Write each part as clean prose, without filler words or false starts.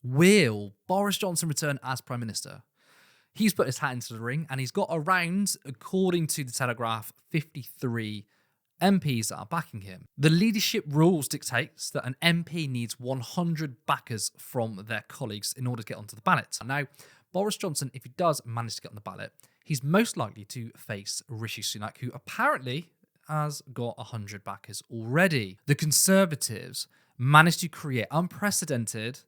Will Boris Johnson return as Prime Minister? He's put his hat into the ring and he's got around, according to the Telegraph, 53 MPs that are backing him. The leadership rules dictates that an MP needs 100 backers from their colleagues in order to get onto the ballot. Now, Boris Johnson, if he does manage to get on the ballot, he's most likely to face Rishi Sunak, who apparently has got 100 backers already. The Conservatives managed to create unprecedented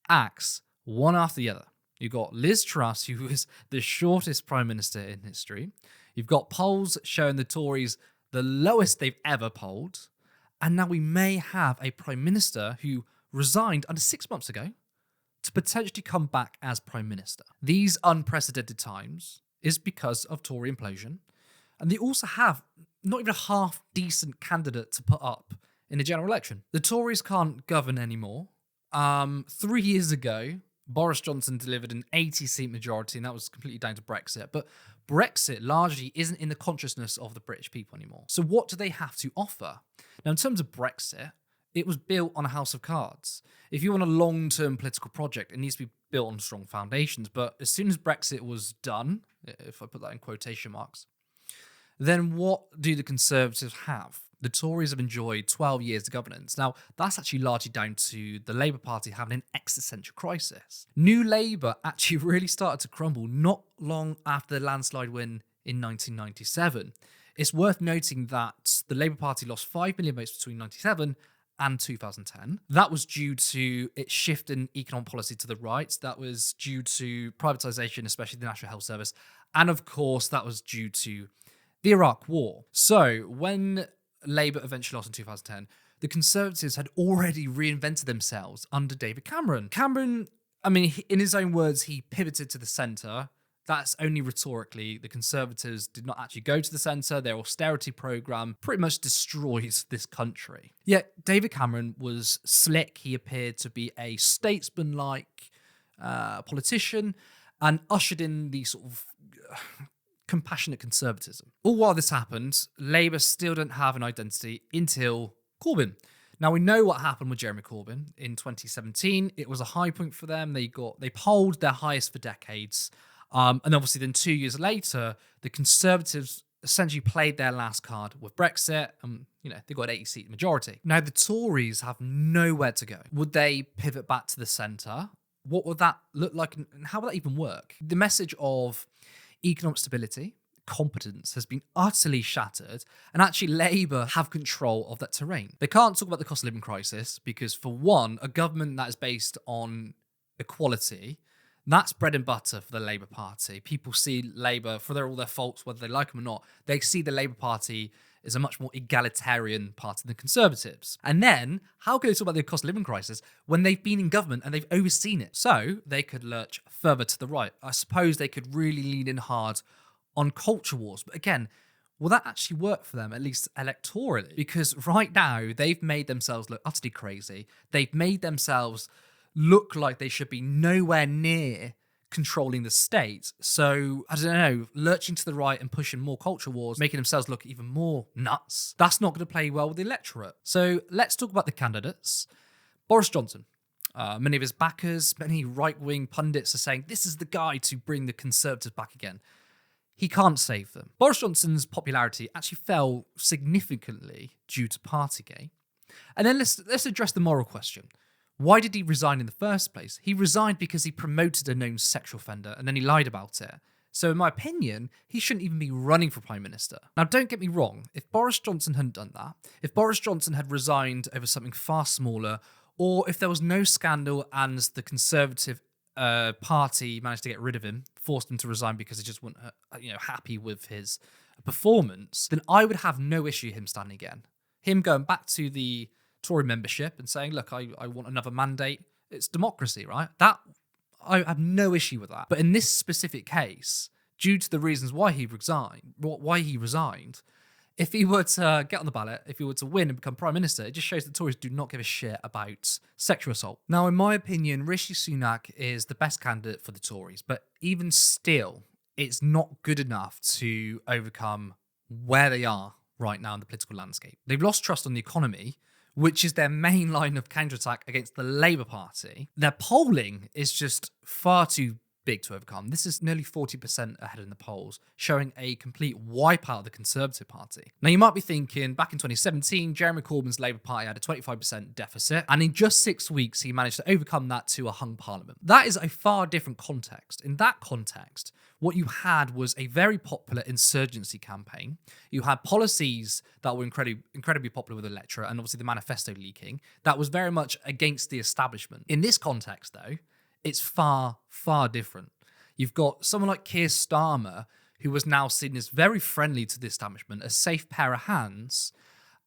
acts one after the other. You've got Liz Truss, who was the shortest Prime Minister in history. You've got polls showing the Tories the lowest they've ever polled. And now we may have a Prime Minister who resigned under 6 months ago to potentially come back as Prime Minister. These unprecedented times is because of Tory implosion. And they also have not even a half-decent candidate to put up in a general election. The Tories can't govern anymore. 3 years ago, Boris Johnson delivered an 80-seat majority, and that was completely down to Brexit. But Brexit largely isn't in the consciousness of the British people anymore. So what do they have to offer? Now, in terms of Brexit, it was built on a house of cards. If you want a long-term political project, it needs to be built on strong foundations. But as soon as Brexit was done, if I put that in quotation marks, then what do the Conservatives have? The Tories have enjoyed 12 years of governance. Now, that's actually largely down to the Labour Party having an existential crisis. New Labour actually really started to crumble not long after the landslide win in 1997. It's worth noting that the Labour Party lost 5 million votes between 1997 and 2010. That was due to its shift in economic policy to the right. That was due to privatisation, especially the National Health Service. And of course, that was due to the Iraq War. So when Labour eventually lost in 2010, the Conservatives had already reinvented themselves under David Cameron. Cameron, I mean, in his own words, he pivoted to the centre. That's only rhetorically. The Conservatives did not actually go to the centre. Their austerity programme pretty much destroys this country. Yet David Cameron was slick. He appeared to be a statesman-like politician and ushered in the sort of compassionate conservatism. All while this happened, Labour still didn't have an identity until Corbyn. Now, we know what happened with Jeremy Corbyn in 2017. It was a high point for them. They polled their highest for decades. And obviously then 2 years later, the Conservatives essentially played their last card with Brexit. They got an 80-seat majority. Now, the Tories have nowhere to go. Would they pivot back to the centre? What would that look like? And how would that even work? The message of economic stability, competence has been utterly shattered, and actually Labour have control of that terrain. They can't talk about the cost of living crisis because, for one, a government that is based on equality, that's bread and butter for the Labour Party. People see Labour, for all their faults, whether they like them or not, they see the Labour Party as a much more egalitarian party than the Conservatives. And then, how can they talk about the cost of living crisis when they've been in government and they've overseen it? So they could lurch further to the right. I suppose they could really lean in hard on culture wars. But again, will that actually work for them, at least electorally? Because right now, they've made themselves look utterly crazy. They've made themselves look like they should be nowhere near controlling the state. So, I don't know, lurching to the right and pushing more culture wars, making themselves look even more nuts, that's not going to play well with the electorate. So, let's talk about the candidates. Boris Johnson. Many of his backers, many right-wing pundits are saying this is the guy to bring the Conservatives back again. He can't save them. Boris Johnson's popularity actually fell significantly due to Partygate. And then let's address the moral question. Why did he resign in the first place? He resigned because he promoted a known sexual offender and then he lied about it. So in my opinion, he shouldn't even be running for Prime Minister. Now, don't get me wrong. If Boris Johnson hadn't done that, if Boris Johnson had resigned over something far smaller, or if there was no scandal and the Conservative Party managed to get rid of him, forced him to resign because they just weren't happy with his performance, then I would have no issue him standing again. Him going back to the Tory membership and saying, look, I want another mandate. It's democracy, right? That I have no issue with that. But in this specific case, due to the reasons why he resigned, if he were to get on the ballot, if he were to win and become Prime Minister, it just shows that Tories do not give a shit about sexual assault. Now, in my opinion, Rishi Sunak is the best candidate for the Tories, but even still, it's not good enough to overcome where they are right now in the political landscape. They've lost trust on the economy, which is their main line of counterattack against the Labour Party, their polling is just far too big to overcome. This is nearly 40% ahead in the polls, showing a complete wipeout of the Conservative Party. Now, you might be thinking, back in 2017, Jeremy Corbyn's Labour Party had a 25% deficit, and in just 6 weeks, he managed to overcome that to a hung parliament. That is a far different context. In that context, what you had was a very popular insurgency campaign. You had policies that were incredibly popular with the electorate, and obviously the manifesto leaking. That was very much against the establishment. In this context, though, it's far, far different. You've got someone like Keir Starmer, who was now seen as very friendly to the establishment, a safe pair of hands.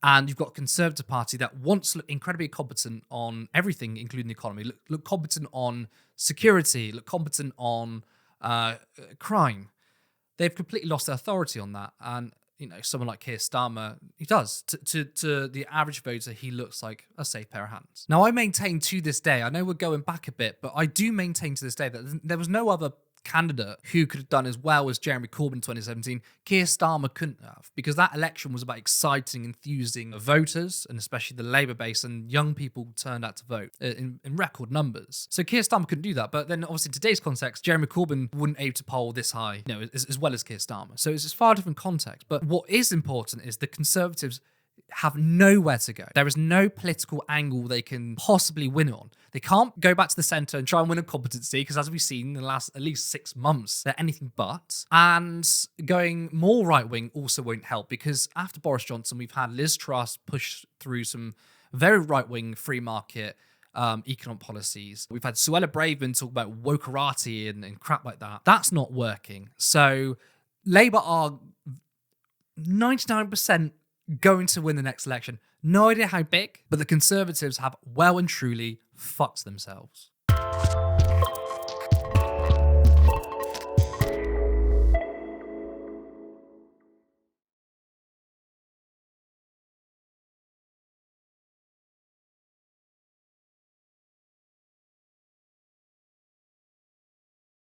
And you've got a Conservative Party that once looked incredibly competent on everything, including the economy, look competent on security, look competent on crime. They've completely lost their authority on that. And, you know, someone like Keir Starmer, he does. To the average voter, he looks like a safe pair of hands. Now, I maintain to this day, I know we're going back a bit, but I do maintain to this day that there was no other candidate who could have done as well as Jeremy Corbyn in 2017. Keir Starmer couldn't have, because that election was about exciting, enthusing voters, and especially the Labour base, and young people turned out to vote in record numbers. So Keir Starmer couldn't do that. But then obviously in today's context, Jeremy Corbyn wouldn't able to poll this high, you know, as well as Keir Starmer. So it's a far different context. But what is important is the Conservatives have nowhere to go. There is no political angle they can possibly win on. They can't go back to the centre and try and win a competency, because as we've seen in the last at least 6 months, they're anything but. And going more right-wing also won't help, because after Boris Johnson, we've had Liz Truss push through some very right-wing free market economic policies. We've had Suella Braverman talk about wokerati and crap like that. That's not working. So Labour are 99% going to win the next election. No idea how big, but the Conservatives have well and truly fucked themselves.